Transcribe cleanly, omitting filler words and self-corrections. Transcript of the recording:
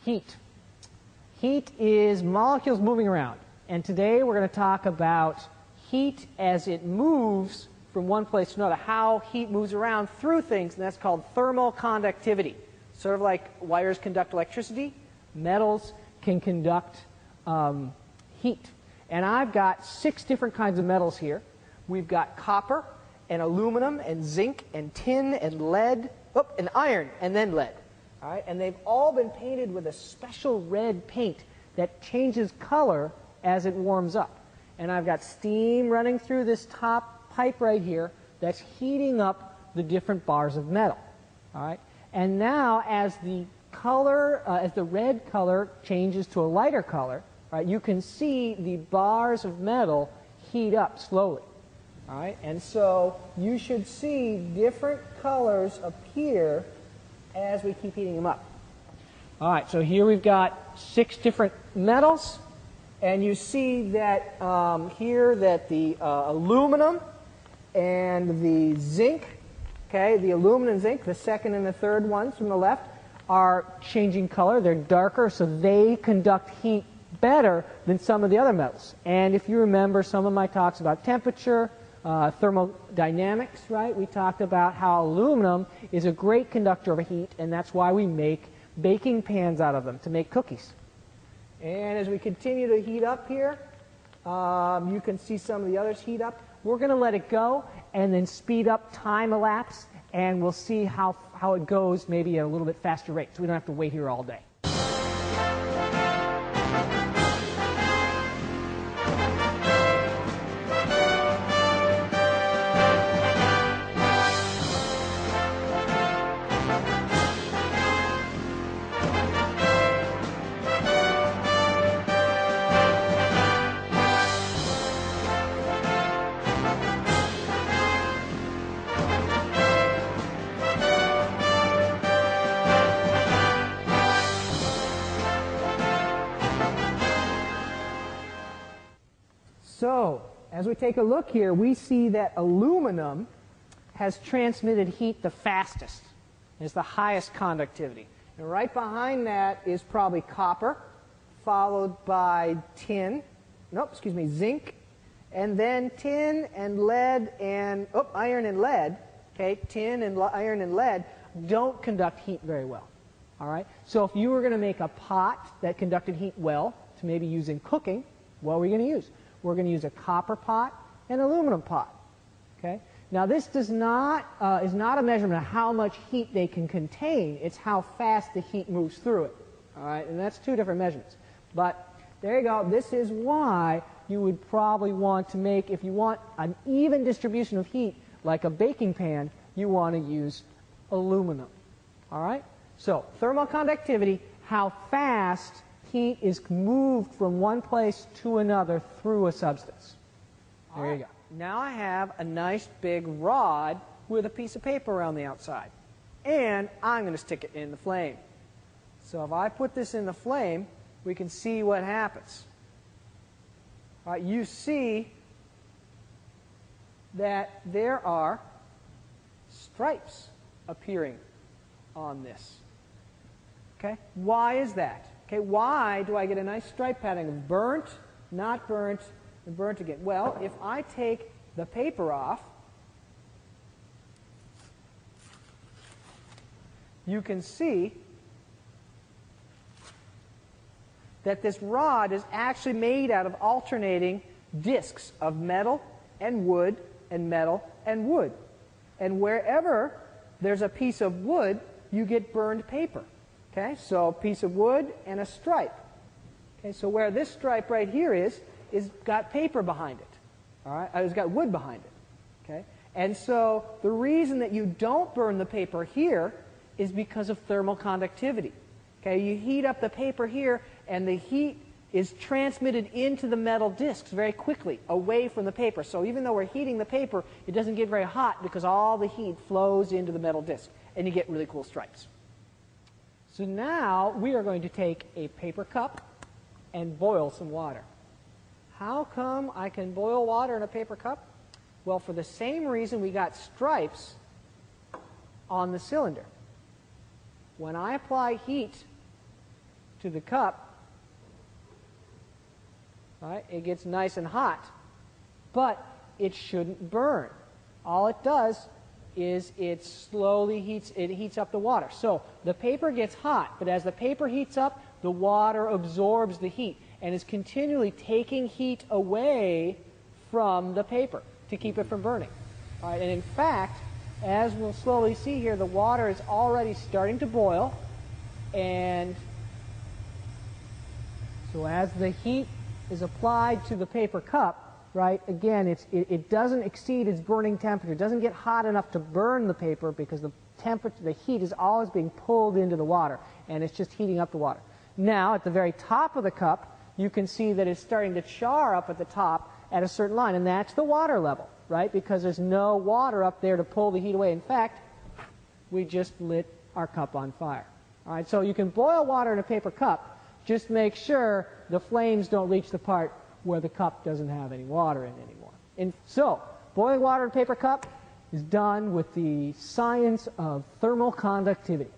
Heat. Heat is molecules moving around. And today we're going to talk about heat as it moves from one place to another, how heat moves around through things, and that's called thermal conductivity. Sort of like wires conduct electricity, metals can conduct heat. And I've got 6 different kinds of metals here. We've got copper and aluminum and zinc and tin and lead, and iron and then lead. All right? And they've all been painted with a special red paint that changes color as it warms up. And I've got steam running through this top pipe right here that's heating up the different bars of metal. All right? And now as the color, as the red color changes to a lighter color, right, you can see the bars of metal heat up slowly. All right? And so you should see different colors appear as we keep heating them up. All right, so here we've got 6 different metals, and you see that here that the aluminum and the zinc, okay, the aluminum and zinc, the second and the third ones from the left, are changing color. They're darker, so they conduct heat better than some of the other metals. And if you remember some of my talks about temperature, thermodynamics, right? We talked about how aluminum is a great conductor of heat, and that's why we make baking pans out of them to make cookies. And as we continue to heat up here, you can see some of the others heat up. We're going to let it go and then speed up time elapse, and we'll see how it goes maybe at a little bit faster rate, so we don't have to wait here all day. So, as we take a look here, we see that aluminum has transmitted heat the fastest. It's the highest conductivity. And right behind that is probably copper, followed by zinc, and then tin and lead and, iron and lead. Okay, tin and iron and lead don't conduct heat very well. All right? So if you were going to make a pot that conducted heat well, to maybe use in cooking, what are we going to use? We're going to use a copper pot and aluminum pot. Okay? Now this is not a measurement of how much heat they can contain. It's how fast the heat moves through it. All right? And that's 2 different measurements. But there you go. This is why you would probably want to make, if you want an even distribution of heat, like a baking pan, you want to use aluminum. All right? So thermal conductivity, how fast heat is moved from one place to another through a substance. There you go. Now I have a nice big rod with a piece of paper around the outside. And I'm going to stick it in the flame. So if I put this in the flame, we can see what happens. All right, you see that there are stripes appearing on this. Okay? Why is that? Okay, why do I get a nice stripe pattern of burnt, not burnt, and burnt again? Well, if I take the paper off, you can see that this rod is actually made out of alternating discs of metal and wood and metal and wood. And wherever there's a piece of wood, you get burned paper. Okay, so a piece of wood and a stripe. Okay, so where this stripe right here is got paper behind it. All right, it's got wood behind it. Okay, and so the reason that you don't burn the paper here is because of thermal conductivity. Okay, you heat up the paper here, and the heat is transmitted into the metal discs very quickly, away from the paper. So even though we're heating the paper, it doesn't get very hot because all the heat flows into the metal disc, and you get really cool stripes. So now we are going to take a paper cup and boil some water. How come I can boil water in a paper cup? Well, for the same reason we got stripes on the cylinder. When I apply heat to the cup, right, it gets nice and hot. But it shouldn't burn. All it does is it slowly heats up the water. So the paper gets hot, but as the paper heats up, the water absorbs the heat and is continually taking heat away from the paper to keep it from burning. All right, and in fact, as we'll slowly see here, the water is already starting to boil, and so as the heat is applied to the paper cup, right, again, it doesn't exceed its burning temperature. It doesn't get hot enough to burn the paper because the heat is always being pulled into the water, and it's just heating up the water. Now, at the very top of the cup, you can see that it's starting to char up at the top at a certain line, and that's the water level, right, because there's no water up there to pull the heat away. In fact, we just lit our cup on fire. All right, so you can boil water in a paper cup. Just make sure the flames don't reach the part where the cup doesn't have any water in it anymore. And so, boiling water in a paper cup is done with the science of thermal conductivity.